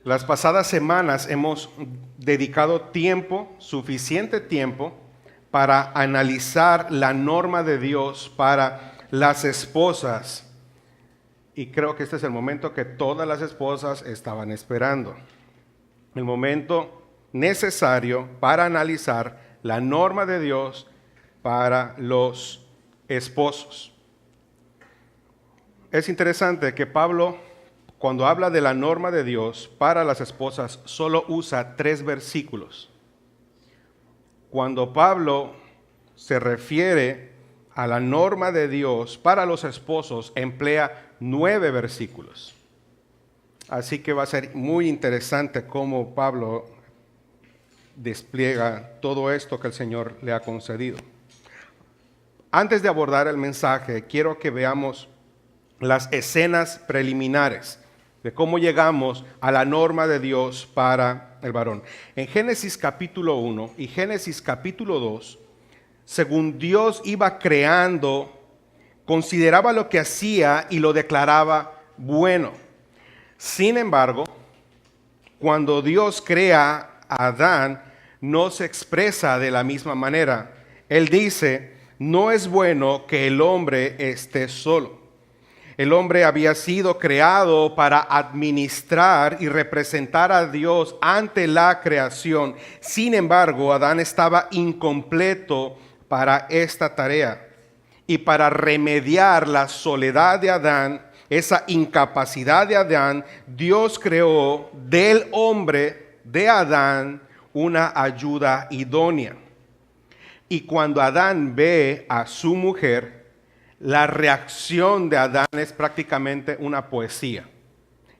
Las pasadas semanas hemos dedicado tiempo, suficiente tiempo, para analizar la norma de Dios para las esposas. Y creo que este es el momento que todas las esposas estaban esperando. El momento necesario para analizar la norma de Dios para los esposos. Es interesante que Pablo, cuando habla de la norma de Dios para las esposas, solo usa 3 versículos. Cuando Pablo se refiere a la norma de Dios para los esposos, emplea 9 versículos. Así que va a ser muy interesante cómo Pablo despliega todo esto que el Señor le ha concedido. Antes de abordar el mensaje, quiero que veamos las escenas preliminares de cómo llegamos a la norma de Dios para el varón. En Génesis capítulo 1 y Génesis capítulo 2, según Dios iba creando, consideraba lo que hacía y lo declaraba bueno. Sin embargo, cuando Dios crea a Adán, no se expresa de la misma manera. Él dice, no es bueno que el hombre esté solo. El hombre había sido creado para administrar y representar a Dios ante la creación. Sin embargo, Adán estaba incompleto para esta tarea. Y para remediar la soledad de Adán, esa incapacidad de Adán, Dios creó del hombre, de Adán, una ayuda idónea. Y cuando Adán ve a su mujer, la reacción de Adán es prácticamente una poesía.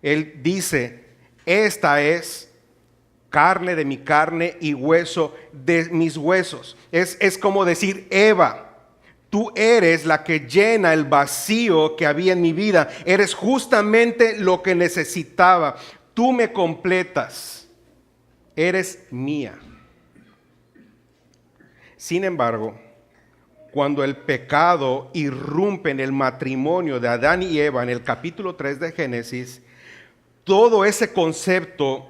Él dice, esta es carne de mi carne y hueso de mis huesos. Es como decir, Eva, tú eres la que llena el vacío que había en mi vida. Eres justamente lo que necesitaba. Tú me completas. Eres mía. Sin embargo, cuando el pecado irrumpe en el matrimonio de Adán y Eva en el capítulo 3 de Génesis, todo ese concepto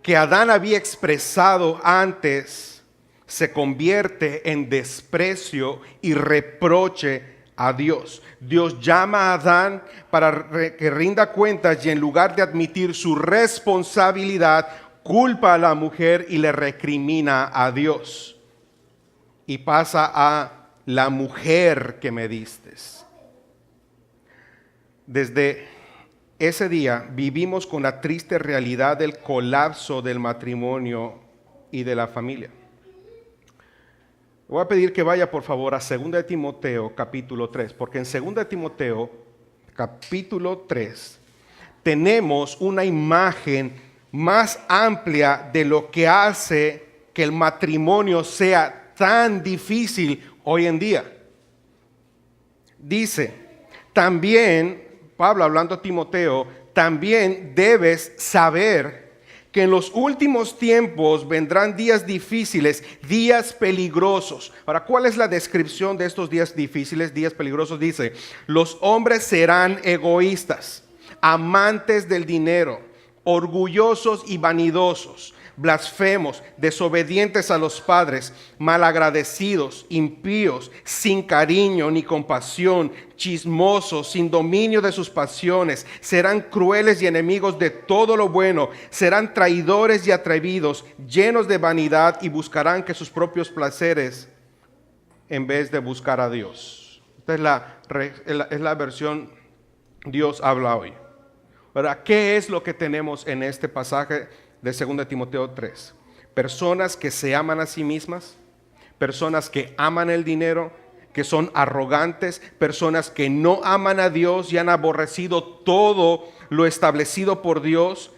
que Adán había expresado antes se convierte en desprecio y reproche a Dios. Dios llama a Adán para que rinda cuentas y en lugar de admitir su responsabilidad, culpa a la mujer y le recrimina a Dios. Y pasa a la mujer que me distes. Desde ese día vivimos con la triste realidad del colapso del matrimonio y de la familia. Voy a pedir que vaya por favor a 2 de Timoteo capítulo 3, porque en 2 de Timoteo capítulo 3 tenemos una imagen más amplia de lo que hace que el matrimonio sea tan difícil hoy en día. Dice, también, Pablo hablando a Timoteo, también debes saber que en los últimos tiempos vendrán días difíciles, días peligrosos. Ahora, ¿cuál es la descripción de estos días difíciles, días peligrosos? Dice, los hombres serán egoístas, amantes del dinero, orgullosos y vanidosos, blasfemos, desobedientes a los padres, malagradecidos, impíos, sin cariño ni compasión, chismosos, sin dominio de sus pasiones, serán crueles y enemigos de todo lo bueno, serán traidores y atrevidos, llenos de vanidad y buscarán que sus propios placeres en vez de buscar a Dios. Esta es la versión Dios habla hoy. ¿Verdad? ¿Qué es lo que tenemos en este pasaje de 2 Timoteo 3? Personas que se aman a sí mismas, personas que aman el dinero, que son arrogantes, personas que no aman a Dios y han aborrecido todo lo establecido por Dios,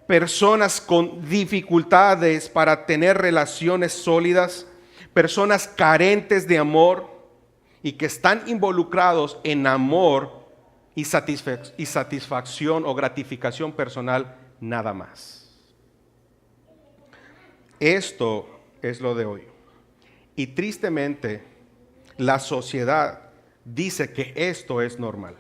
personas con dificultades para tener relaciones sólidas, personas carentes de amor y que están involucrados en amor y satisfacción o gratificación personal nada más. Esto es lo de hoy. Y tristemente, la sociedad dice que esto es normal.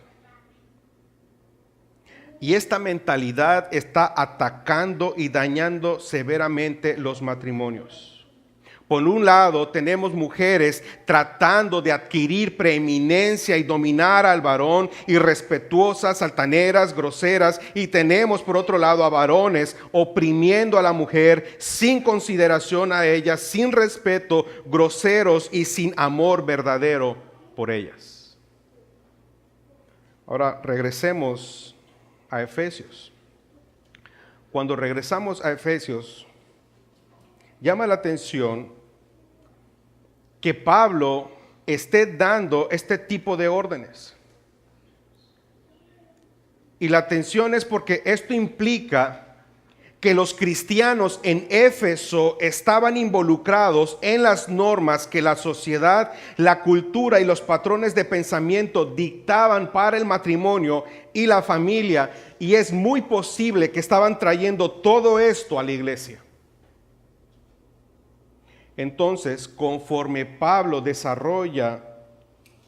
Y esta mentalidad está atacando y dañando severamente los matrimonios. Por un lado, tenemos mujeres tratando de adquirir preeminencia y dominar al varón, irrespetuosas, altaneras, groseras. Y tenemos por otro lado a varones oprimiendo a la mujer sin consideración a ella, sin respeto, groseros y sin amor verdadero por ellas. Ahora regresemos a Efesios. Cuando regresamos a Efesios, llama la atención que Pablo esté dando este tipo de órdenes. Y la atención es porque esto implica que los cristianos en Éfeso estaban involucrados en las normas que la sociedad, la cultura y los patrones de pensamiento dictaban para el matrimonio y la familia. Y es muy posible que estaban trayendo todo esto a la iglesia. Entonces, conforme Pablo desarrolla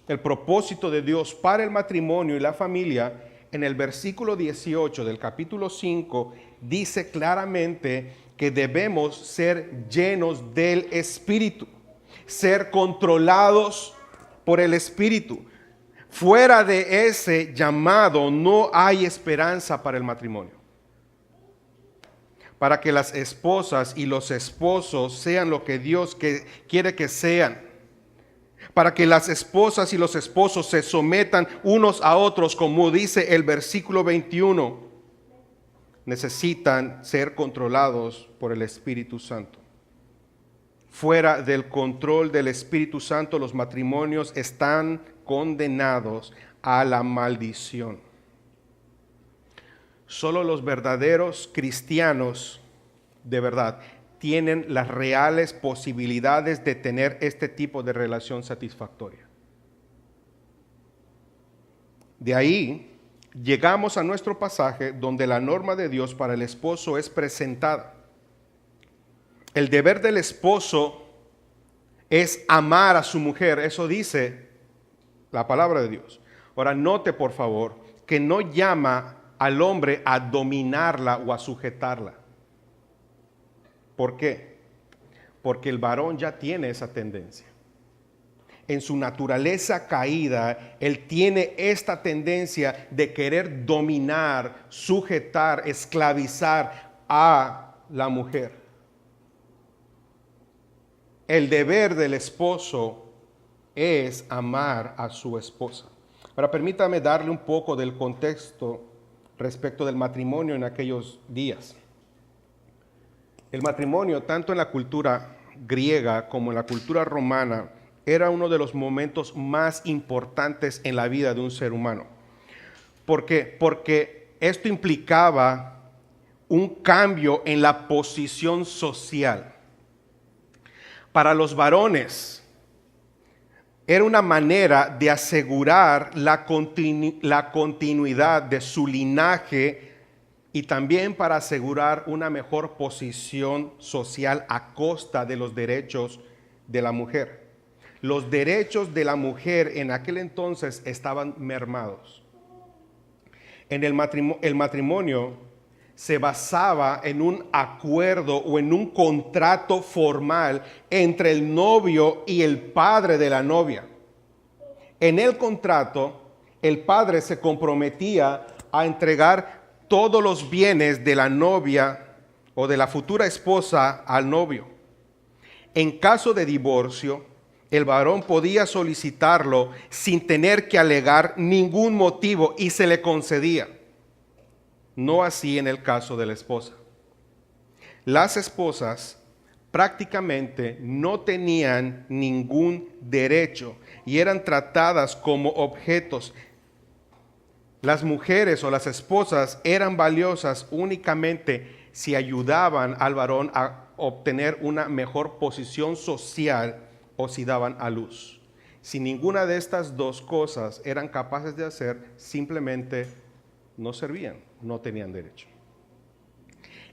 el propósito de Dios para el matrimonio y la familia, en el versículo 18 del capítulo 5 dice claramente que debemos ser llenos del Espíritu, ser controlados por el Espíritu. Fuera de ese llamado no hay esperanza para el matrimonio. Para que las esposas y los esposos sean lo que Dios quiere que sean. Para que las esposas y los esposos se sometan unos a otros, como dice el versículo 21, necesitan ser controlados por el Espíritu Santo. Fuera del control del Espíritu Santo, los matrimonios están condenados a la maldición. Solo los verdaderos cristianos de verdad tienen las reales posibilidades de tener este tipo de relación satisfactoria. De ahí llegamos a nuestro pasaje donde la norma de Dios para el esposo es presentada. El deber del esposo es amar a su mujer, eso dice la palabra de Dios. Ahora note por favor que no llama al hombre a dominarla o a sujetarla. ¿Por qué? Porque el varón ya tiene esa tendencia. En su naturaleza caída, él tiene esta tendencia de querer dominar, sujetar, esclavizar a la mujer. El deber del esposo es amar a su esposa. Ahora permítame darle un poco del contexto respecto del matrimonio en aquellos días. El matrimonio, tanto en la cultura griega como en la cultura romana, era uno de los momentos más importantes en la vida de un ser humano. ¿Por qué? Porque esto implicaba un cambio en la posición social. Para los varones, era una manera de asegurar la continuidad de su linaje y también para asegurar una mejor posición social a costa de los derechos de la mujer. Los derechos de la mujer en aquel entonces estaban mermados. El matrimonio se basaba en un acuerdo o en un contrato formal entre el novio y el padre de la novia. En el contrato, el padre se comprometía a entregar todos los bienes de la novia o de la futura esposa al novio. En caso de divorcio, el varón podía solicitarlo sin tener que alegar ningún motivo y se le concedía. No así en el caso de la esposa. Las esposas prácticamente no tenían ningún derecho y eran tratadas como objetos. Las mujeres o las esposas eran valiosas únicamente si ayudaban al varón a obtener una mejor posición social o si daban a luz. Si ninguna de estas dos cosas eran capaces de hacer, simplemente no servían, no tenían derecho.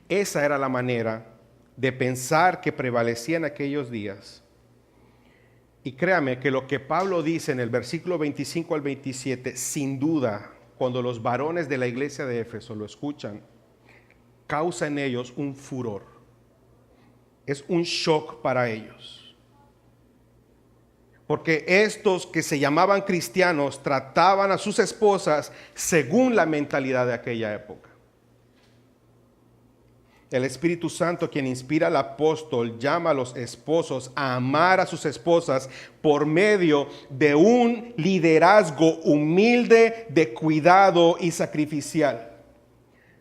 Esa era la manera de pensar que prevalecía en aquellos días. Y créame que lo que Pablo dice en el versículo 25 al 27, sin duda, cuando los varones de la iglesia de Éfeso lo escuchan, causa en ellos un furor. Es un shock para ellos. Porque estos que se llamaban cristianos trataban a sus esposas según la mentalidad de aquella época. El Espíritu Santo, quien inspira al apóstol, llama a los esposos a amar a sus esposas por medio de un liderazgo humilde, de cuidado y sacrificial.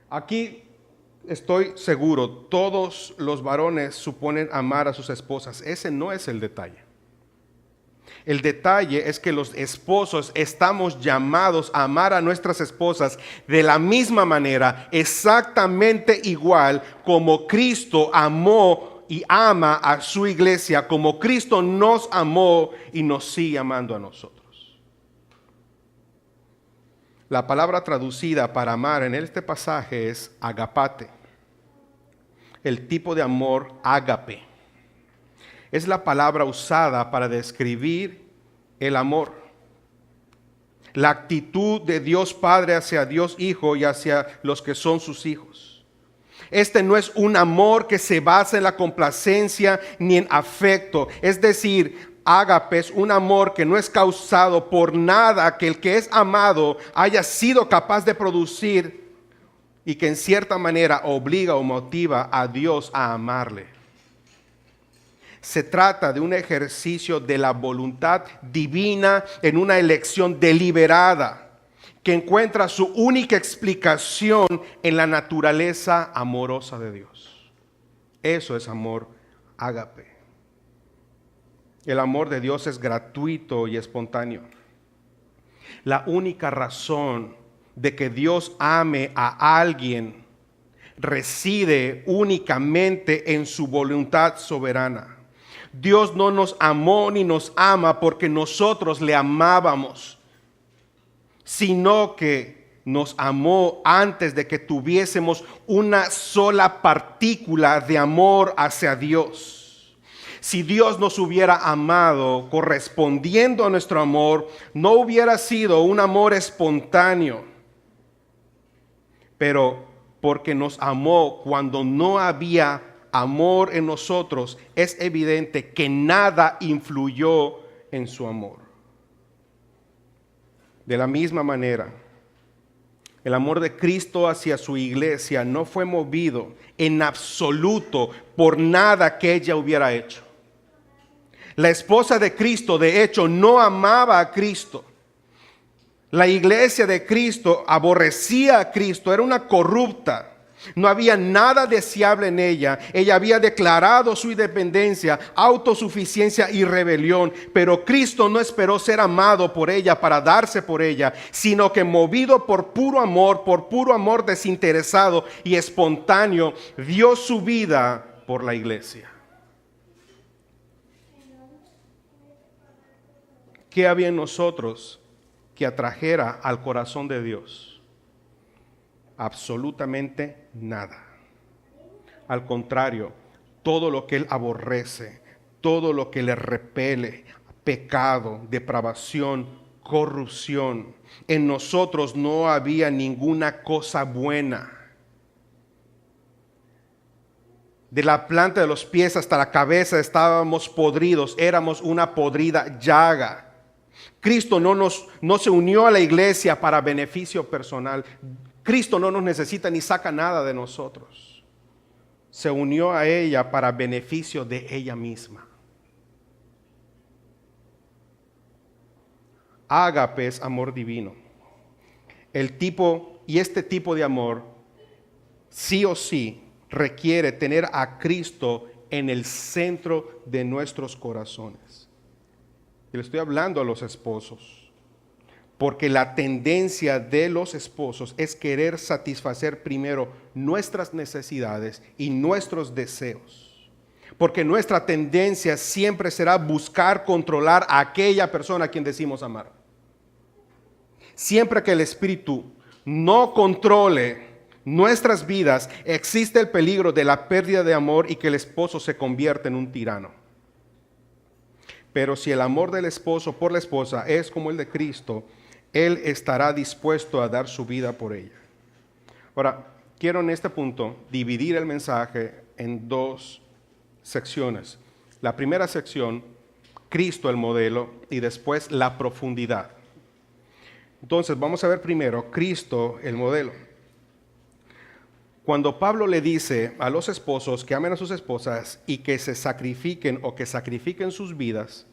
Aquí estoy seguro, todos los varones suponen amar a sus esposas. Ese no es el detalle. El detalle es que los esposos estamos llamados a amar a nuestras esposas de la misma manera, exactamente igual como Cristo amó y ama a su iglesia, como Cristo nos amó y nos sigue amando a nosotros. La palabra traducida para amar en este pasaje es agapate. El tipo de amor ágape. Es la palabra usada para describir el amor. La actitud de Dios Padre hacia Dios Hijo y hacia los que son sus hijos. Este no es un amor que se basa en la complacencia ni en afecto. Es decir, ágape es un amor que no es causado por nada que el que es amado haya sido capaz de producir y que en cierta manera obliga o motiva a Dios a amarle. Se trata de un ejercicio de la voluntad divina en una elección deliberada que encuentra su única explicación en la naturaleza amorosa de Dios. Eso es amor ágape. El amor de Dios es gratuito y espontáneo. La única razón de que Dios ame a alguien reside únicamente en su voluntad soberana. Dios no nos amó ni nos ama porque nosotros le amábamos, sino que nos amó antes de que tuviésemos una sola partícula de amor hacia Dios. Si Dios nos hubiera amado correspondiendo a nuestro amor, no hubiera sido un amor espontáneo, pero porque nos amó cuando no había amor en nosotros, es evidente que nada influyó en su amor. De la misma manera, el amor de Cristo hacia su iglesia no fue movido en absoluto por nada que ella hubiera hecho. La esposa de Cristo, de hecho, no amaba a Cristo. La iglesia de Cristo aborrecía a Cristo, era una corrupta. No había nada deseable en ella. Ella había declarado su independencia, autosuficiencia y rebelión. Pero Cristo no esperó ser amado por ella para darse por ella, sino que movido por puro amor desinteresado y espontáneo, dio su vida por la iglesia. ¿Qué había en nosotros que atrajera al corazón de Dios? Absolutamente nada. Al contrario, todo lo que Él aborrece, todo lo que le repele, pecado, depravación, corrupción, en nosotros no había ninguna cosa buena. De la planta de los pies hasta la cabeza estábamos podridos, éramos una podrida llaga. Cristo no se unió a la iglesia para beneficio personal. Cristo no nos necesita ni saca nada de nosotros. Se unió a ella para beneficio de ella misma. Ágape es amor divino. Este tipo de amor sí o sí requiere tener a Cristo en el centro de nuestros corazones. Y le estoy hablando a los esposos. Porque la tendencia de los esposos es querer satisfacer primero nuestras necesidades y nuestros deseos. Porque nuestra tendencia siempre será buscar controlar a aquella persona a quien decimos amar. Siempre que el Espíritu no controle nuestras vidas, existe el peligro de la pérdida de amor y que el esposo se convierta en un tirano. Pero si el amor del esposo por la esposa es como el de Cristo, Él estará dispuesto a dar su vida por ella. Ahora, quiero en este punto dividir el mensaje en dos secciones. La primera sección, Cristo el modelo, y después la profundidad. Entonces, vamos a ver primero Cristo el modelo. Cuando Pablo le dice a los esposos que amen a sus esposas y que se sacrifiquen o que sacrifiquen sus vidas,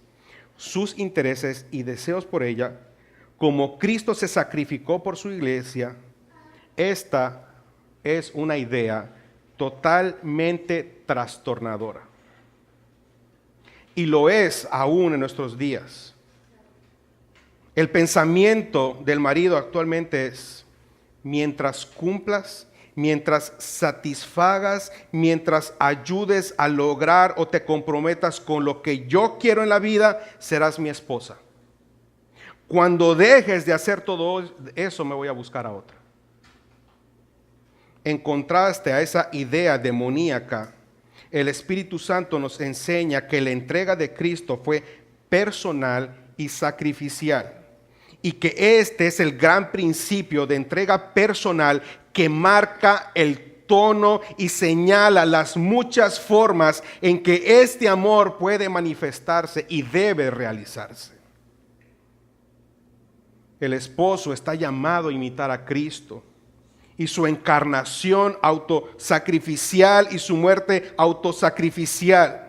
sus intereses y deseos por ella, como Cristo se sacrificó por su iglesia, esta es una idea totalmente trastornadora. Y lo es aún en nuestros días. El pensamiento del marido actualmente es: mientras cumplas, mientras satisfagas, mientras ayudes a lograr o te comprometas con lo que yo quiero en la vida, serás mi esposa. Cuando dejes de hacer todo eso, me voy a buscar a otra. En contraste a esa idea demoníaca, el Espíritu Santo nos enseña que la entrega de Cristo fue personal y sacrificial, y que este es el gran principio de entrega personal que marca el tono y señala las muchas formas en que este amor puede manifestarse y debe realizarse. El esposo está llamado a imitar a Cristo y su encarnación autosacrificial y su muerte autosacrificial.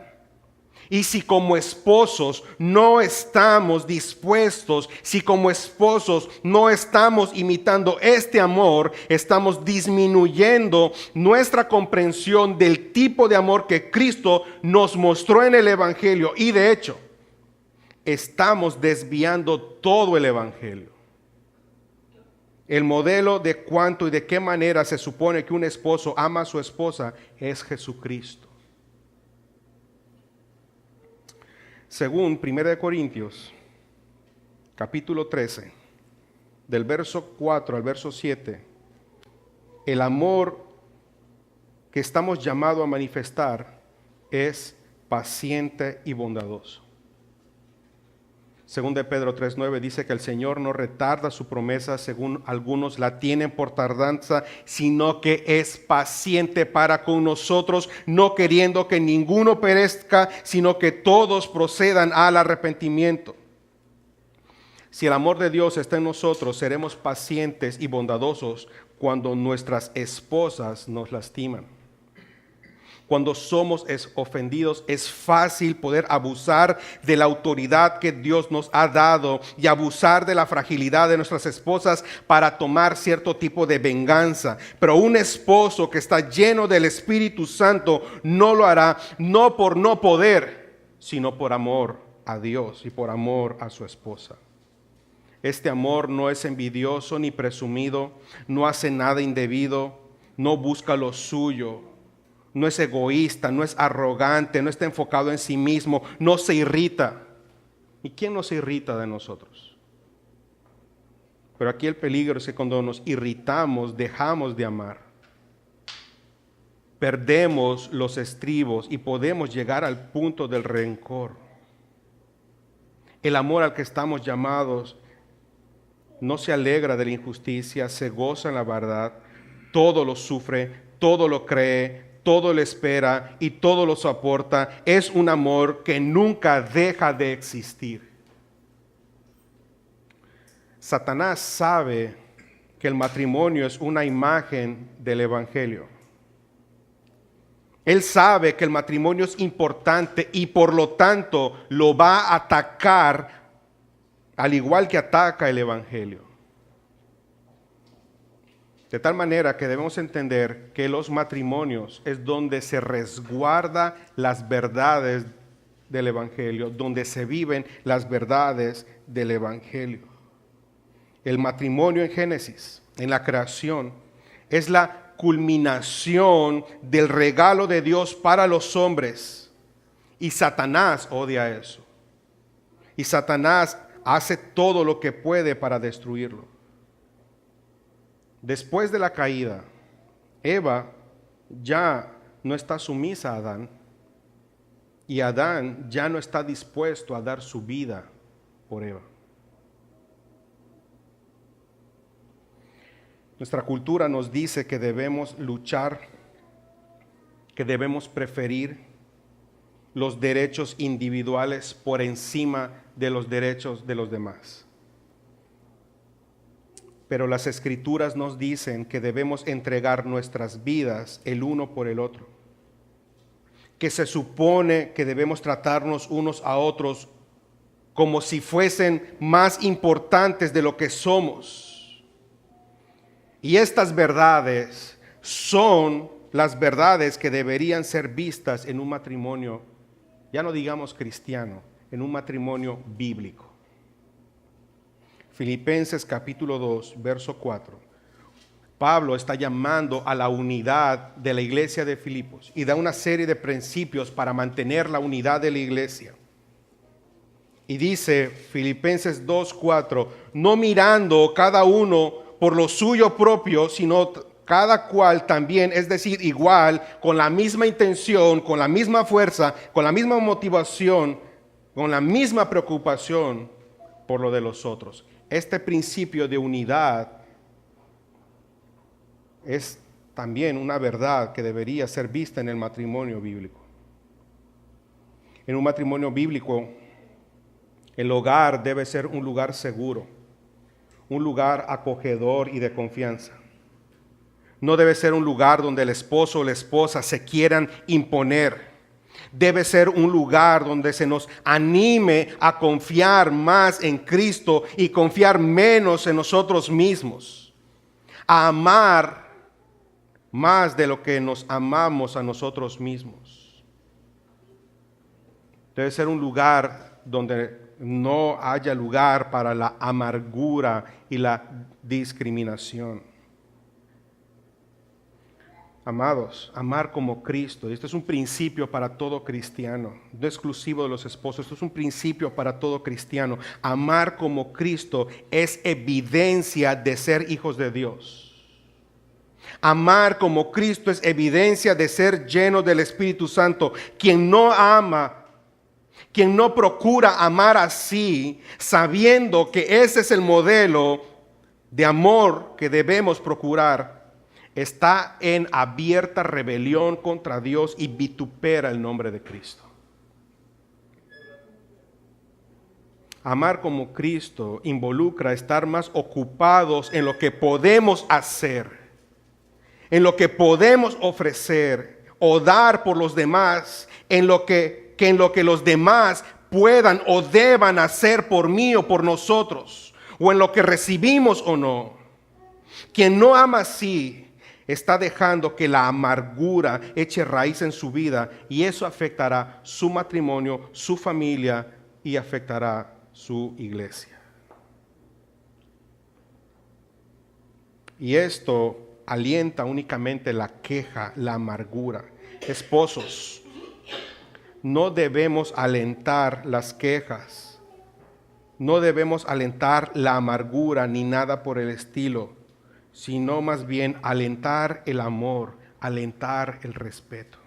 Y si como esposos no estamos dispuestos, si como esposos no estamos imitando este amor, estamos disminuyendo nuestra comprensión del tipo de amor que Cristo nos mostró en el Evangelio. Y de hecho, estamos desviando todo el Evangelio. El modelo de cuánto y de qué manera se supone que un esposo ama a su esposa es Jesucristo. Según 1 Corintios, capítulo 13, del verso 4 al verso 7, el amor que estamos llamados a manifestar es paciente y bondadoso. Según de Pedro 3:9 dice que el Señor no retarda su promesa, según algunos la tienen por tardanza, sino que es paciente para con nosotros, no queriendo que ninguno perezca, sino que todos procedan al arrepentimiento. Si el amor de Dios está en nosotros, seremos pacientes y bondadosos cuando nuestras esposas nos lastiman. Cuando somos ofendidos, es fácil poder abusar de la autoridad que Dios nos ha dado y abusar de la fragilidad de nuestras esposas para tomar cierto tipo de venganza. Pero un esposo que está lleno del Espíritu Santo no lo hará, no por no poder, sino por amor a Dios y por amor a su esposa. Este amor no es envidioso ni presumido, no hace nada indebido, no busca lo suyo. No es egoísta, no es arrogante, no está enfocado en sí mismo, no se irrita. ¿Y quién no se irrita de nosotros? Pero aquí el peligro es que cuando nos irritamos, dejamos de amar. Perdemos los estribos y podemos llegar al punto del rencor. El amor al que estamos llamados no se alegra de la injusticia, se goza en la verdad, todo lo sufre, todo lo cree, todo lo espera y todo lo soporta. Es un amor que nunca deja de existir. Satanás sabe que el matrimonio es una imagen del Evangelio. Él sabe que el matrimonio es importante y por lo tanto lo va a atacar al igual que ataca el Evangelio. De tal manera que debemos entender que los matrimonios es donde se resguarda las verdades del Evangelio, donde se viven las verdades del Evangelio. El matrimonio en Génesis, en la creación, es la culminación del regalo de Dios para los hombres. Y Satanás odia eso. Y Satanás hace todo lo que puede para destruirlo. Después de la caída, Eva ya no está sumisa a Adán y Adán ya no está dispuesto a dar su vida por Eva. Nuestra cultura nos dice que debemos luchar, que debemos preferir los derechos individuales por encima de los derechos de los demás. Pero las Escrituras nos dicen que debemos entregar nuestras vidas el uno por el otro, que se supone que debemos tratarnos unos a otros como si fuesen más importantes de lo que somos. Y estas verdades son las verdades que deberían ser vistas en un matrimonio, ya no digamos cristiano, en un matrimonio bíblico. Filipenses capítulo 2, verso 4. Pablo está llamando a la unidad de la iglesia de Filipos y da una serie de principios para mantener la unidad de la iglesia. Y dice Filipenses 2, 4, no mirando cada uno por lo suyo propio, sino cada cual también, es decir, igual, con la misma intención, con la misma fuerza, con la misma motivación, con la misma preocupación por lo de los otros. Este principio de unidad es también una verdad que debería ser vista en el matrimonio bíblico. En un matrimonio bíblico, el hogar debe ser un lugar seguro, un lugar acogedor y de confianza. No debe ser un lugar donde el esposo o la esposa se quieran imponer. Debe ser un lugar donde se nos anime a confiar más en Cristo y confiar menos en nosotros mismos. A amar más de lo que nos amamos a nosotros mismos. Debe ser un lugar donde no haya lugar para la amargura y la discriminación. Amados, amar como Cristo. Esto es un principio para todo cristiano, no exclusivo de los esposos. Esto es un principio para todo cristiano. Amar como Cristo es evidencia de ser hijos de Dios. Amar como Cristo es evidencia de ser lleno del Espíritu Santo. Quien no ama, quien no procura amar así, sabiendo que ese es el modelo de amor que debemos procurar, está en abierta rebelión contra Dios y vitupera el nombre de Cristo. Amar como Cristo involucra estar más ocupados en lo que podemos hacer, en lo que podemos ofrecer o dar por los demás, en lo que los demás puedan o deban hacer por mí o por nosotros, o en lo que recibimos o no. Quien no ama así está dejando que la amargura eche raíz en su vida, y eso afectará su matrimonio, su familia y afectará su iglesia. Y esto alienta únicamente la queja, la amargura. Esposos, no debemos alentar las quejas, no debemos alentar la amargura ni nada por el estilo, sino más bien alentar el amor, alentar el respeto.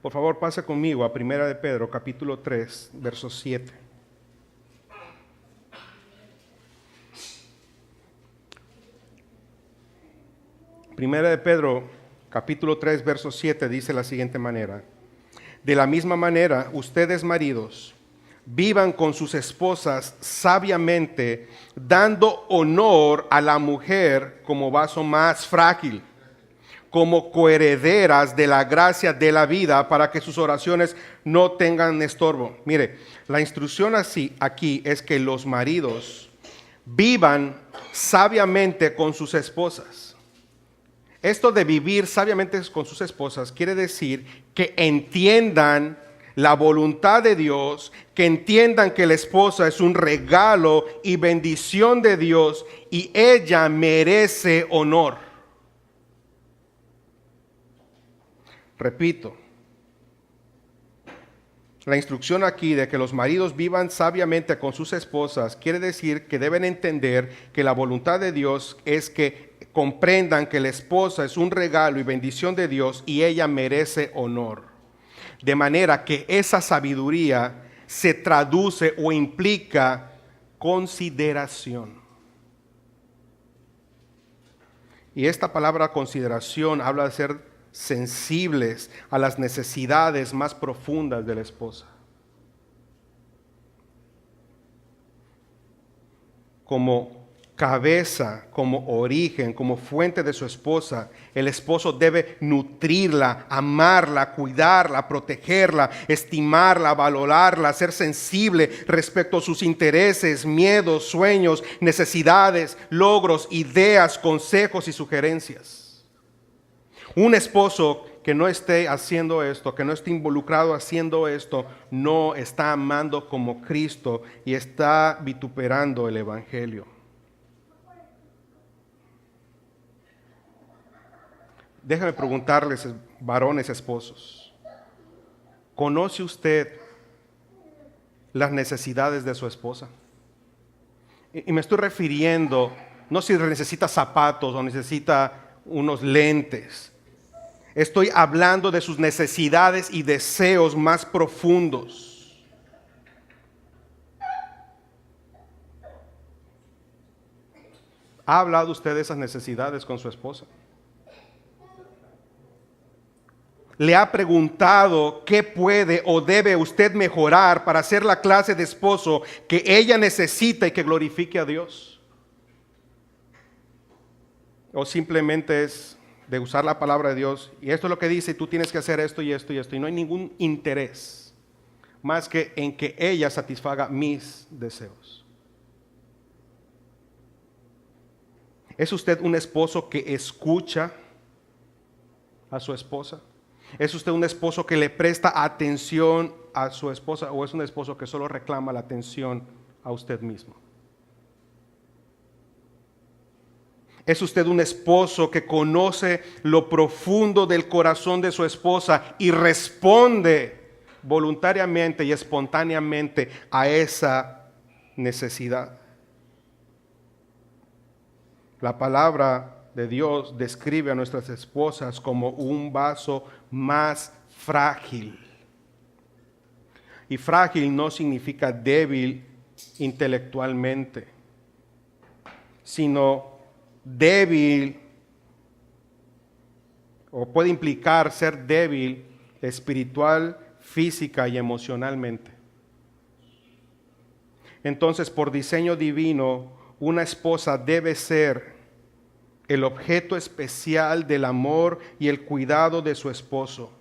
Por favor, pase conmigo a 1 de Pedro, capítulo 3, verso 7. Primera de Pedro, capítulo 3, verso 7, dice de la siguiente manera: de la misma manera, ustedes maridos, vivan con sus esposas sabiamente, dando honor a la mujer como vaso más frágil, como coherederas de la gracia de la vida, para que sus oraciones no tengan estorbo. Mire, la instrucción aquí es que los maridos vivan sabiamente con sus esposas. Esto de vivir sabiamente con sus esposas quiere decir que entiendan la voluntad de Dios, que entiendan que la esposa es un regalo y bendición de Dios y ella merece honor. Repito, la instrucción aquí de que los maridos vivan sabiamente con sus esposas quiere decir que deben entender que la voluntad de Dios es que comprendan que la esposa es un regalo y bendición de Dios y ella merece honor. De manera que esa sabiduría se traduce o implica consideración. Y esta palabra consideración habla de ser sensibles a las necesidades más profundas de la esposa. Como cabeza, como origen, como fuente de su esposa, el esposo debe nutrirla, amarla, cuidarla, protegerla, estimarla, valorarla, ser sensible respecto a sus intereses, miedos, sueños, necesidades, logros, ideas, consejos y sugerencias. Un esposo que no esté haciendo esto, que no esté involucrado haciendo esto, no está amando como Cristo y está vituperando el Evangelio. Déjame preguntarles, varones esposos, ¿conoce usted las necesidades de su esposa? Y me estoy refiriendo, no si necesita zapatos o necesita unos lentes. Estoy hablando de sus necesidades y deseos más profundos. ¿Ha hablado usted de esas necesidades con su esposa? ¿Le ha preguntado qué puede o debe usted mejorar para ser la clase de esposo que ella necesita y que glorifique a Dios? ¿O simplemente es de usar la palabra de Dios y esto es lo que dice y tú tienes que hacer esto y esto y esto y no hay ningún interés más que en que ella satisfaga mis deseos? ¿Es usted un esposo que escucha a su esposa? ¿Es usted un esposo que le presta atención a su esposa o es un esposo que solo reclama la atención a usted mismo? ¿Es usted un esposo que conoce lo profundo del corazón de su esposa y responde voluntariamente y espontáneamente a esa necesidad? La palabra de Dios describe a nuestras esposas como un vaso más frágil. Y frágil no significa débil intelectualmente, sino débil, o puede implicar ser débil espiritual, física y emocionalmente. Entonces, por diseño divino, una esposa debe ser el objeto especial del amor y el cuidado de su esposo.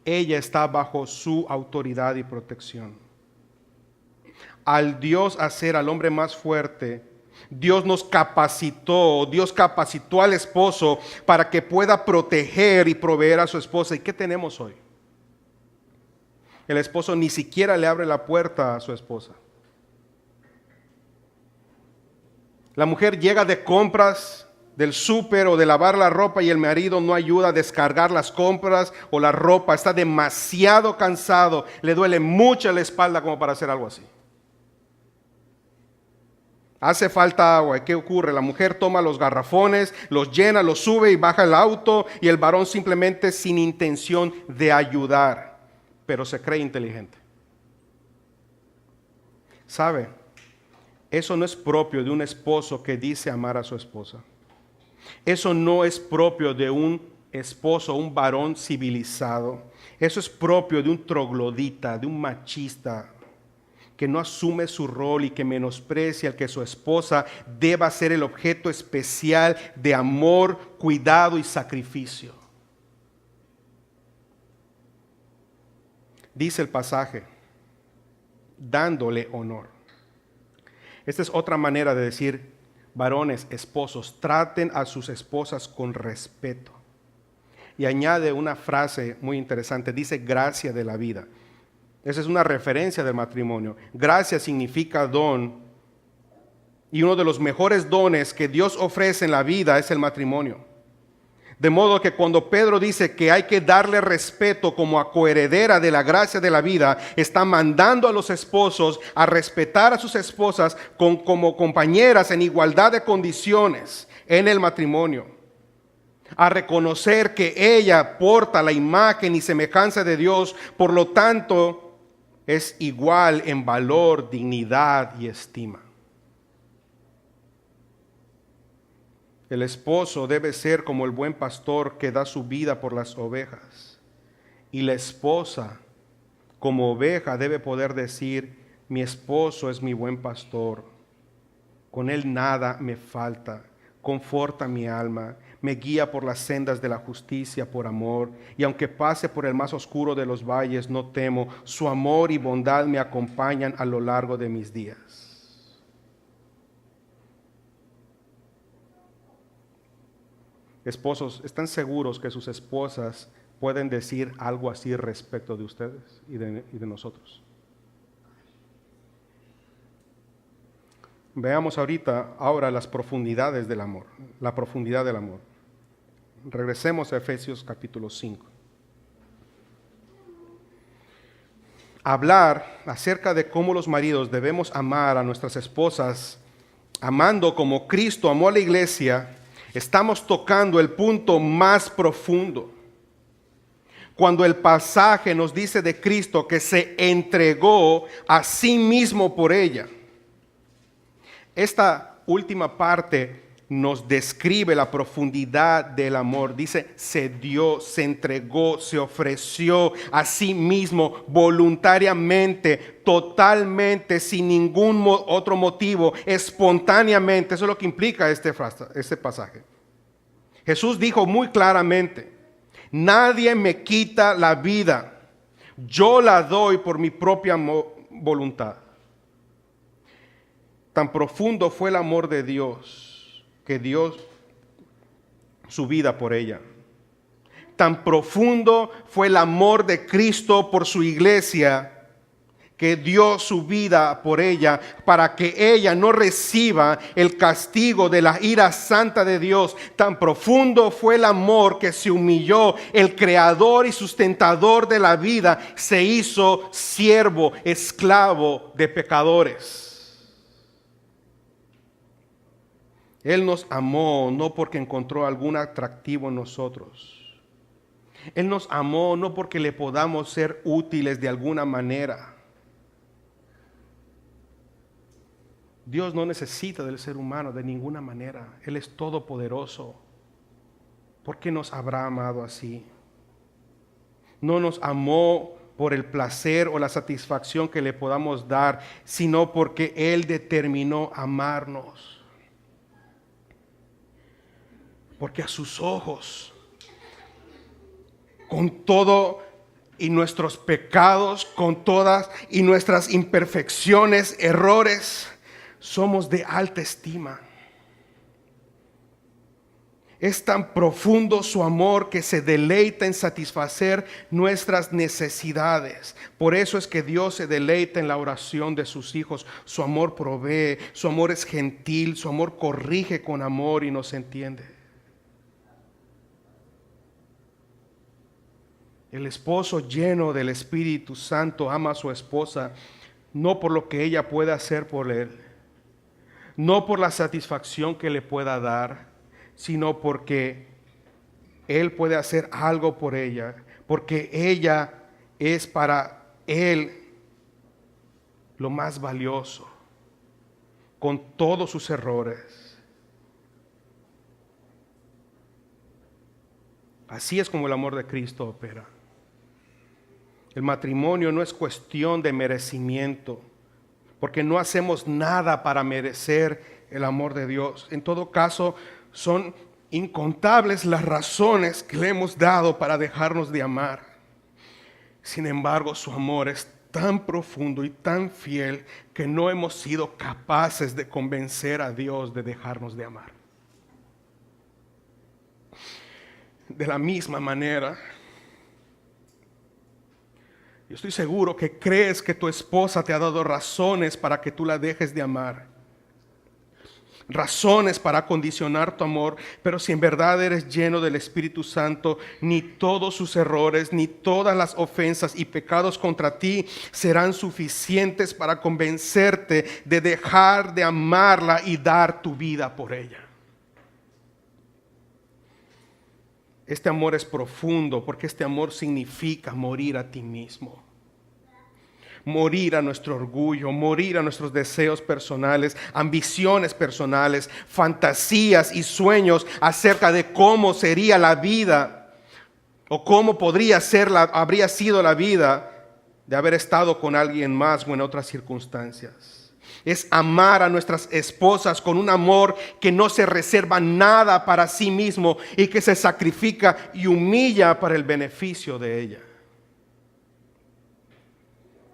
Ella está bajo su autoridad y protección. Al Dios hacer al hombre más fuerte, Dios capacitó al esposo para que pueda proteger y proveer a su esposa. ¿Y qué tenemos hoy? El esposo ni siquiera le abre la puerta a su esposa. La mujer llega de compras del súper o de lavar la ropa y el marido no ayuda a descargar las compras o la ropa, está demasiado cansado, le duele mucho la espalda como para hacer algo así. Hace falta agua, ¿qué ocurre? La mujer toma los garrafones, los llena, los sube y baja el auto y el varón simplemente sin intención de ayudar, pero se cree inteligente. ¿Sabe? Eso no es propio de un esposo que dice amar a su esposa. Eso no es propio de un esposo, un varón civilizado. Eso es propio de un troglodita, de un machista que no asume su rol y que menosprecia el que su esposa deba ser el objeto especial de amor, cuidado y sacrificio. Dice el pasaje, dándole honor. Esta es otra manera de decir, varones, esposos, traten a sus esposas con respeto. Y añade una frase muy interesante, dice gracia de la vida. Esa es una referencia del matrimonio. Gracia significa don. Y uno de los mejores dones que Dios ofrece en la vida es el matrimonio. De modo que cuando Pedro dice que hay que darle respeto como a coheredera de la gracia de la vida, está mandando a los esposos a respetar a sus esposas como compañeras en igualdad de condiciones en el matrimonio. A reconocer que ella porta la imagen y semejanza de Dios, por lo tanto es igual en valor, dignidad y estima. El esposo debe ser como el buen pastor que da su vida por las ovejas. Y la esposa, como oveja, debe poder decir: mi esposo es mi buen pastor. Con él nada me falta. Conforta mi alma. Me guía por las sendas de la justicia por amor. Y aunque pase por el más oscuro de los valles, no temo. Su amor y bondad me acompañan a lo largo de mis días. Esposos, ¿están seguros que sus esposas pueden decir algo así respecto de ustedes y de nosotros? Veamos ahora las profundidades del amor, la profundidad del amor. Regresemos a Efesios capítulo 5. Hablar acerca de cómo los maridos debemos amar a nuestras esposas, amando como Cristo amó a la iglesia. Estamos tocando el punto más profundo. Cuando el pasaje nos dice de Cristo que se entregó a sí mismo por ella. Esta última parte nos describe la profundidad del amor. Dice, se dio, se entregó, se ofreció a sí mismo voluntariamente, totalmente, sin ningún otro motivo, espontáneamente. Eso es lo que implica este pasaje. Jesús dijo muy claramente: nadie me quita la vida, yo la doy por mi propia voluntad. Tan profundo fue el amor de Dios que dio su vida por ella. Tan profundo fue el amor de Cristo por su iglesia que dio su vida por ella para que ella no reciba el castigo de la ira santa de Dios. Tan profundo fue el amor que se humilló. El creador y sustentador de la vida se hizo siervo, esclavo de pecadores. Él nos amó no porque encontró algún atractivo en nosotros. Él nos amó no porque le podamos ser útiles de alguna manera. Dios no necesita del ser humano de ninguna manera. Él es todopoderoso. ¿Por qué nos habrá amado así? No nos amó por el placer o la satisfacción que le podamos dar, sino porque Él determinó amarnos. Porque a sus ojos, con todo y nuestros pecados, con todas y nuestras imperfecciones, errores, somos de alta estima. Es tan profundo su amor que se deleita en satisfacer nuestras necesidades. Por eso es que Dios se deleita en la oración de sus hijos. Su amor provee, su amor es gentil, su amor corrige con amor y nos entiende. El esposo lleno del Espíritu Santo ama a su esposa no por lo que ella pueda hacer por él, no por la satisfacción que le pueda dar, sino porque él puede hacer algo por ella, porque ella es para él lo más valioso, con todos sus errores. Así es como el amor de Cristo opera. El matrimonio no es cuestión de merecimiento, porque no hacemos nada para merecer el amor de Dios. En todo caso, son incontables las razones que le hemos dado para dejarnos de amar. Sin embargo, su amor es tan profundo y tan fiel que no hemos sido capaces de convencer a Dios de dejarnos de amar. De la misma manera, yo estoy seguro que crees que tu esposa te ha dado razones para que tú la dejes de amar. Razones para condicionar tu amor, pero si en verdad eres lleno del Espíritu Santo, ni todos sus errores, ni todas las ofensas y pecados contra ti serán suficientes para convencerte de dejar de amarla y dar tu vida por ella. Este amor es profundo porque este amor significa morir a ti mismo. Morir a nuestro orgullo, morir a nuestros deseos personales, ambiciones personales, fantasías y sueños acerca de cómo sería la vida o cómo habría sido la vida de haber estado con alguien más o en otras circunstancias. Es amar a nuestras esposas con un amor que no se reserva nada para sí mismo y que se sacrifica y humilla para el beneficio de ella.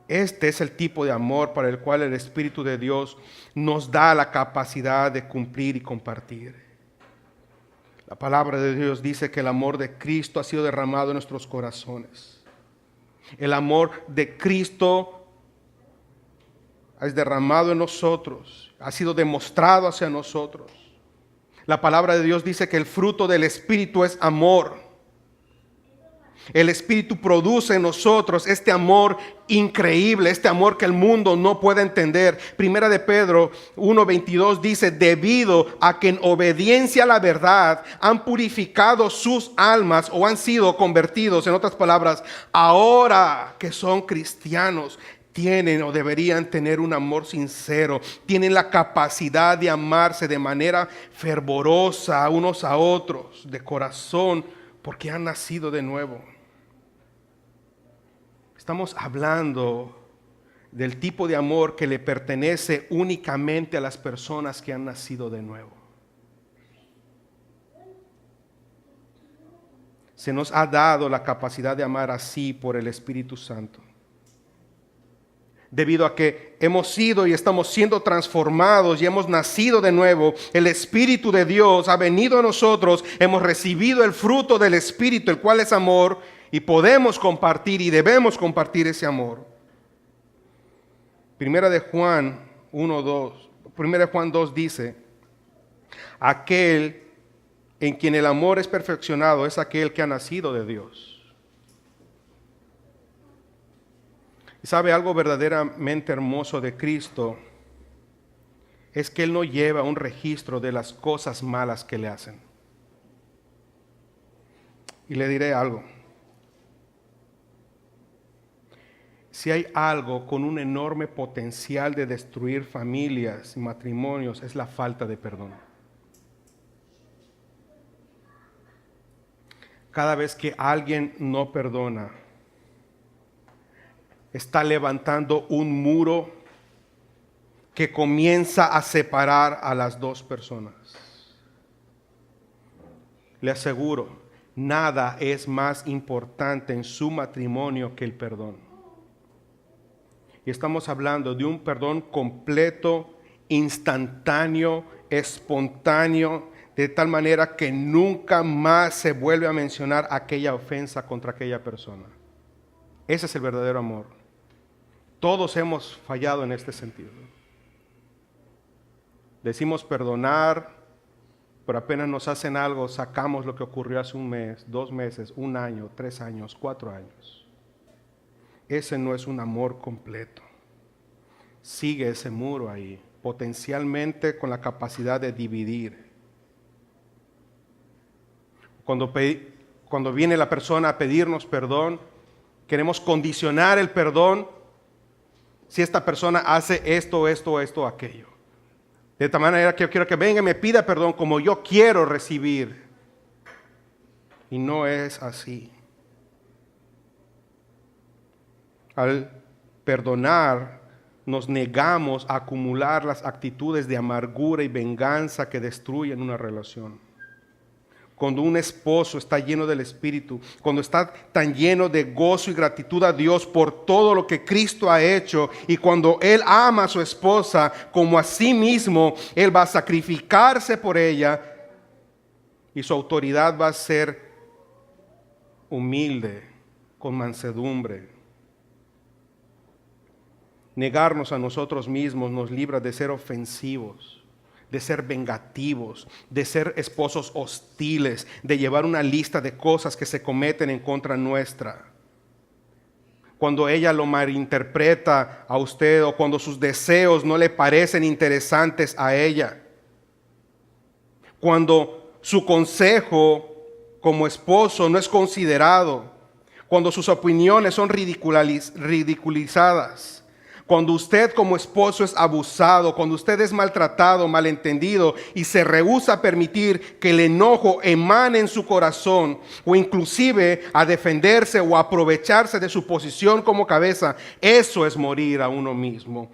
Este es el tipo de amor para el cual el Espíritu de Dios nos da la capacidad de cumplir y compartir. La palabra de Dios dice que el amor de Cristo ha sido derramado en nuestros corazones. El amor de Cristo es derramado en nosotros, ha sido demostrado hacia nosotros. La palabra de Dios dice que el fruto del Espíritu es amor. El Espíritu produce en nosotros este amor increíble, este amor que el mundo no puede entender. Primera de Pedro 1:22 dice, debido a que en obediencia a la verdad han purificado sus almas o han sido convertidos, en otras palabras, ahora que son cristianos, tienen o deberían tener un amor sincero, tienen la capacidad de amarse de manera fervorosa unos a otros, de corazón, porque han nacido de nuevo. Estamos hablando del tipo de amor que le pertenece únicamente a las personas que han nacido de nuevo. Se nos ha dado la capacidad de amar así por el Espíritu Santo. Debido a que hemos sido y estamos siendo transformados y hemos nacido de nuevo, el Espíritu de Dios ha venido a nosotros, hemos recibido el fruto del Espíritu, el cual es amor, y podemos compartir y debemos compartir ese amor. Primera de Juan 2 dice, aquel en quien el amor es perfeccionado es aquel que ha nacido de Dios. ¿Y sabe algo verdaderamente hermoso de Cristo? Es que Él no lleva un registro de las cosas malas que le hacen. Y le diré algo. Si hay algo con un enorme potencial de destruir familias y matrimonios, es la falta de perdón. Cada vez que alguien no perdona, está levantando un muro que comienza a separar a las dos personas. Le aseguro, nada es más importante en su matrimonio que el perdón. Y estamos hablando de un perdón completo, instantáneo, espontáneo, de tal manera que nunca más se vuelve a mencionar aquella ofensa contra aquella persona. Ese es el verdadero amor. Todos hemos fallado en este sentido. Decimos perdonar, pero apenas nos hacen algo, sacamos lo que ocurrió hace un mes, 2 meses, 1 año, 3 años, 4 años. Ese no es un amor completo. Sigue ese muro ahí, potencialmente con la capacidad de dividir. Cuando viene la persona a pedirnos perdón, queremos condicionar el perdón si esta persona hace esto, aquello. De tal manera que yo quiero que venga y me pida perdón como yo quiero recibir. Y no es así. Al perdonar, nos negamos a acumular las actitudes de amargura y venganza que destruyen una relación. Cuando un esposo está lleno del Espíritu, cuando está tan lleno de gozo y gratitud a Dios por todo lo que Cristo ha hecho, y cuando él ama a su esposa como a sí mismo, él va a sacrificarse por ella y su autoridad va a ser humilde, con mansedumbre. Negarnos a nosotros mismos nos libra de ser ofensivos, de ser vengativos, de ser esposos hostiles, de llevar una lista de cosas que se cometen en contra nuestra. Cuando ella lo malinterpreta a usted o cuando sus deseos no le parecen interesantes a ella. Cuando su consejo como esposo no es considerado. cuando sus opiniones son ridiculizadas, cuando usted como esposo es abusado, cuando usted es maltratado, malentendido y se rehúsa a permitir que el enojo emane en su corazón o inclusive a defenderse o aprovecharse de su posición como cabeza, eso es morir a uno mismo.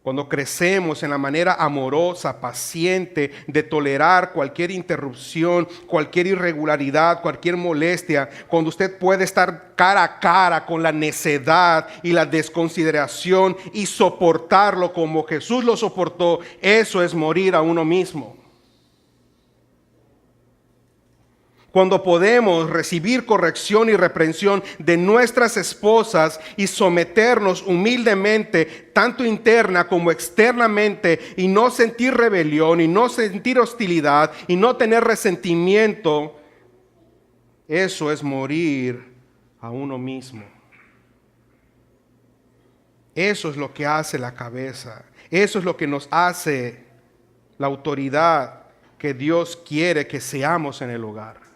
Cuando crecemos en la manera amorosa, paciente, de tolerar cualquier interrupción, cualquier irregularidad, cualquier molestia, cuando usted puede estar cara a cara con la necedad y la desconsideración y soportarlo como Jesús lo soportó, eso es morir a uno mismo. Cuando podemos recibir corrección y reprensión de nuestras esposas y someternos humildemente, tanto interna como externamente, y no sentir rebelión, y no sentir hostilidad, y no tener resentimiento, eso es morir a uno mismo. Eso es lo que hace la cabeza. Eso es lo que nos hace la autoridad que Dios quiere que seamos en el hogar.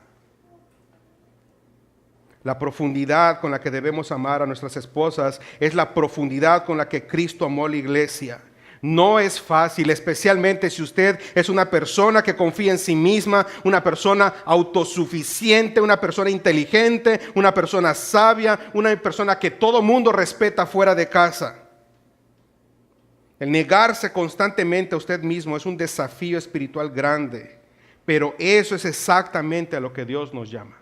La profundidad con la que debemos amar a nuestras esposas es la profundidad con la que Cristo amó a la iglesia. No es fácil, especialmente si usted es una persona que confía en sí misma, una persona autosuficiente, una persona inteligente, una persona sabia, una persona que todo mundo respeta fuera de casa. El negarse constantemente a usted mismo es un desafío espiritual grande, pero eso es exactamente a lo que Dios nos llama.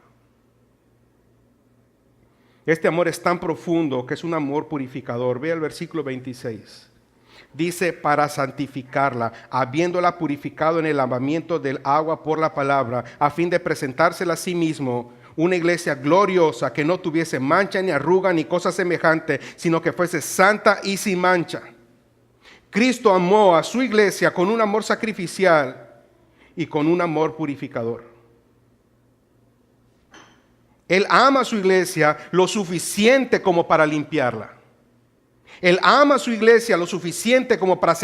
Este amor es tan profundo que es un amor purificador. Ve el versículo 26. Dice, para santificarla, habiéndola purificado en el lavamiento del agua por la palabra, a fin de presentársela a sí mismo, una iglesia gloriosa, que no tuviese mancha, ni arruga, ni cosa semejante, sino que fuese santa y sin mancha. Cristo amó a su iglesia con un amor sacrificial y con un amor purificador. Él ama a su iglesia lo suficiente como para limpiarla. Él ama a su iglesia lo suficiente como para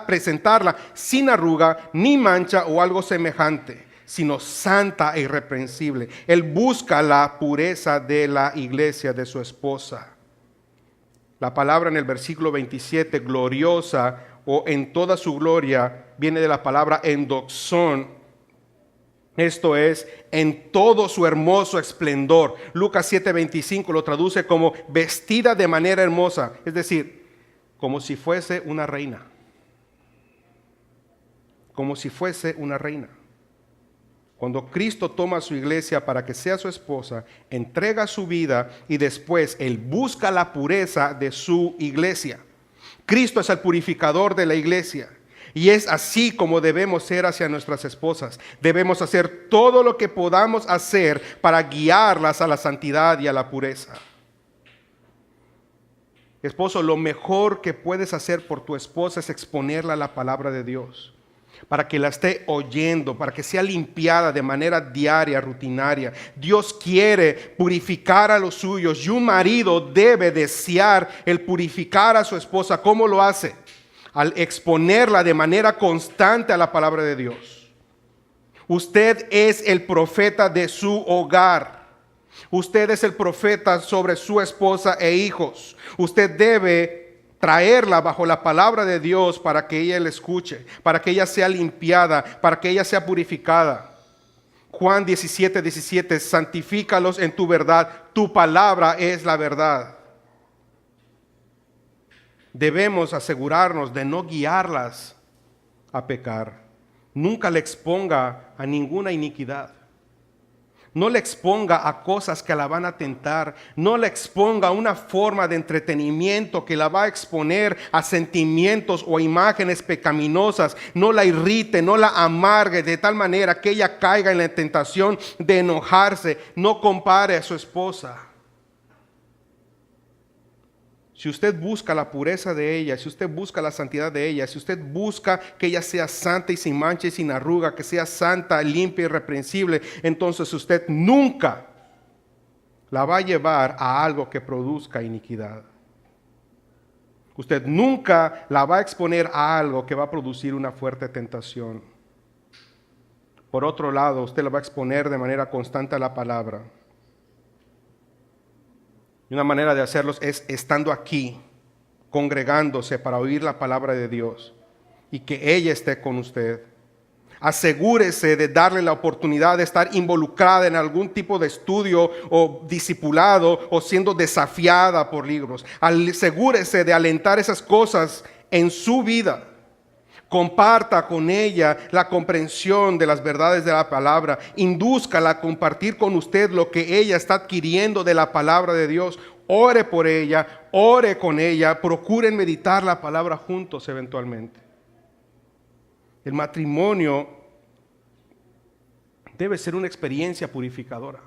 presentarla sin arruga, ni mancha o algo semejante, sino santa e irreprensible. Él busca la pureza de la iglesia, de su esposa. La palabra en el versículo 27, gloriosa o en toda su gloria, viene de la palabra endoxón. Esto es, en todo su hermoso esplendor. Lucas 7:25 lo traduce como vestida de manera hermosa, es decir, como si fuese una reina. Como si fuese una reina. Cuando Cristo toma a su iglesia para que sea su esposa, entrega su vida y después Él busca la pureza de su iglesia. Cristo es el purificador de la iglesia. Y es así como debemos ser hacia nuestras esposas. Debemos hacer todo lo que podamos hacer para guiarlas a la santidad y a la pureza. Esposo, lo mejor que puedes hacer por tu esposa es exponerla a la palabra de Dios, para que la esté oyendo, para que sea limpiada de manera diaria, rutinaria. Dios quiere purificar a los suyos y un marido debe desear el purificar a su esposa. ¿Cómo lo hace? Al exponerla de manera constante a la palabra de Dios. Usted es el profeta de su hogar. Usted es el profeta sobre su esposa e hijos. Usted debe traerla bajo la palabra de Dios para que ella le escuche, para que ella sea limpiada, para que ella sea purificada. Juan 17:17, santifícalos en tu verdad, tu palabra es la verdad. Debemos asegurarnos de no guiarlas a pecar. Nunca le exponga a ninguna iniquidad. No le exponga a cosas que la van a tentar. No le exponga a una forma de entretenimiento que la va a exponer a sentimientos o imágenes pecaminosas. No la irrite, no la amargue de tal manera que ella caiga en la tentación de enojarse. No compare a su esposa. Si usted busca la pureza de ella, si usted busca la santidad de ella, si usted busca que ella sea santa y sin mancha y sin arruga, que sea santa, limpia y irreprensible, entonces usted nunca la va a llevar a algo que produzca iniquidad. Usted nunca la va a exponer a algo que va a producir una fuerte tentación. Por otro lado, usted la va a exponer de manera constante a la palabra. Y una manera de hacerlos es estando aquí, congregándose para oír la palabra de Dios y que ella esté con usted. Asegúrese de darle la oportunidad de estar involucrada en algún tipo de estudio o discipulado o siendo desafiada por libros. Asegúrese de alentar esas cosas en su vida. Comparta con ella la comprensión de las verdades de la palabra. Indúzcala a compartir con usted lo que ella está adquiriendo de la palabra de Dios. Ore por ella, ore con ella. Procuren meditar la palabra juntos eventualmente. El matrimonio debe ser una experiencia purificadora.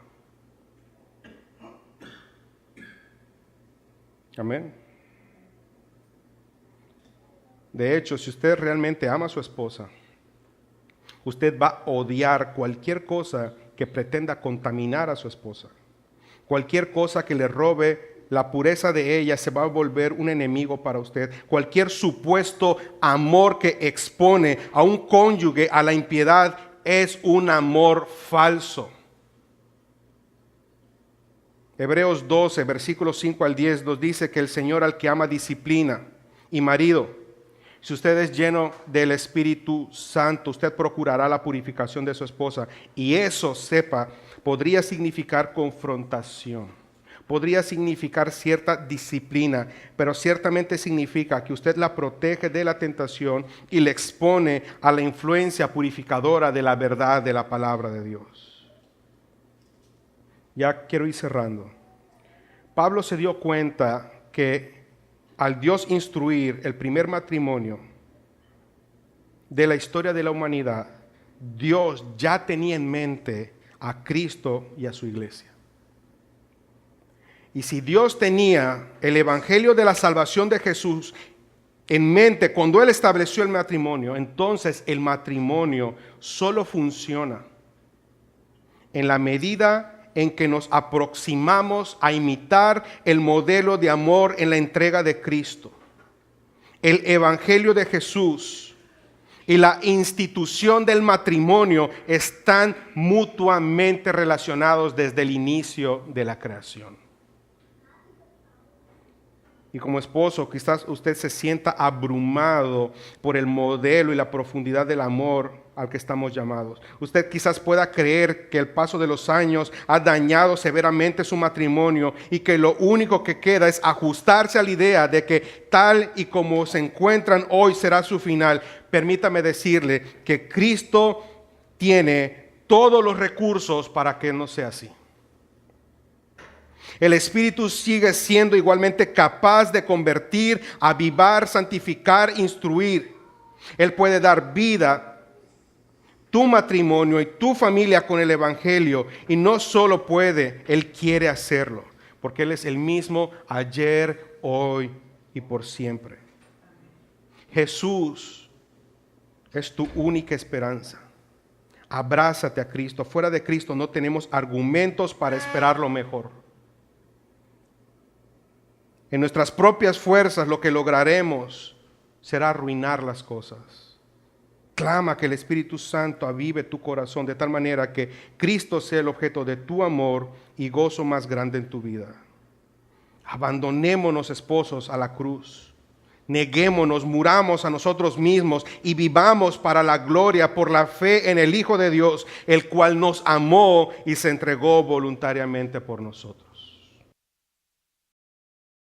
Amén. De hecho, si usted realmente ama a su esposa, usted va a odiar cualquier cosa que pretenda contaminar a su esposa. Cualquier cosa que le robe la pureza de ella se va a volver un enemigo para usted. Cualquier supuesto amor que expone a un cónyuge a la impiedad es un amor falso. Hebreos 12, versículos 5 al 10 nos dice que el Señor al que ama disciplina. Y marido, si usted es lleno del Espíritu Santo, usted procurará la purificación de su esposa. Y eso, sepa, podría significar confrontación. Podría significar cierta disciplina, pero ciertamente significa que usted la protege de la tentación y le expone a la influencia purificadora de la verdad de la palabra de Dios. Ya quiero ir cerrando. Pablo se dio cuenta que al Dios instruir el primer matrimonio de la historia de la humanidad, Dios ya tenía en mente a Cristo y a su iglesia. Y si Dios tenía el evangelio de la salvación de Jesús en mente cuando Él estableció el matrimonio, entonces el matrimonio solo funciona en la medida en que nos aproximamos a imitar el modelo de amor en la entrega de Cristo. El evangelio de Jesús y la institución del matrimonio están mutuamente relacionados desde el inicio de la creación. Y como esposo, quizás usted se sienta abrumado por el modelo y la profundidad del amor al que estamos llamados. Usted quizás pueda creer que el paso de los años ha dañado severamente su matrimonio y que lo único que queda es ajustarse a la idea de que tal y como se encuentran hoy será su final. Permítame decirle que Cristo tiene todos los recursos para que no sea así. El Espíritu sigue siendo igualmente capaz de convertir, avivar, santificar, instruir. Él puede dar vida, tu matrimonio y tu familia con el Evangelio. Y no solo puede, Él quiere hacerlo. Porque Él es el mismo ayer, hoy y por siempre. Jesús es tu única esperanza. Abrázate a Cristo. Fuera de Cristo no tenemos argumentos para esperar lo mejor. En nuestras propias fuerzas lo que lograremos será arruinar las cosas. Clama que el Espíritu Santo avive tu corazón de tal manera que Cristo sea el objeto de tu amor y gozo más grande en tu vida. Abandonémonos, esposos, a la cruz. Neguémonos, muramos a nosotros mismos y vivamos para la gloria por la fe en el Hijo de Dios, el cual nos amó y se entregó voluntariamente por nosotros.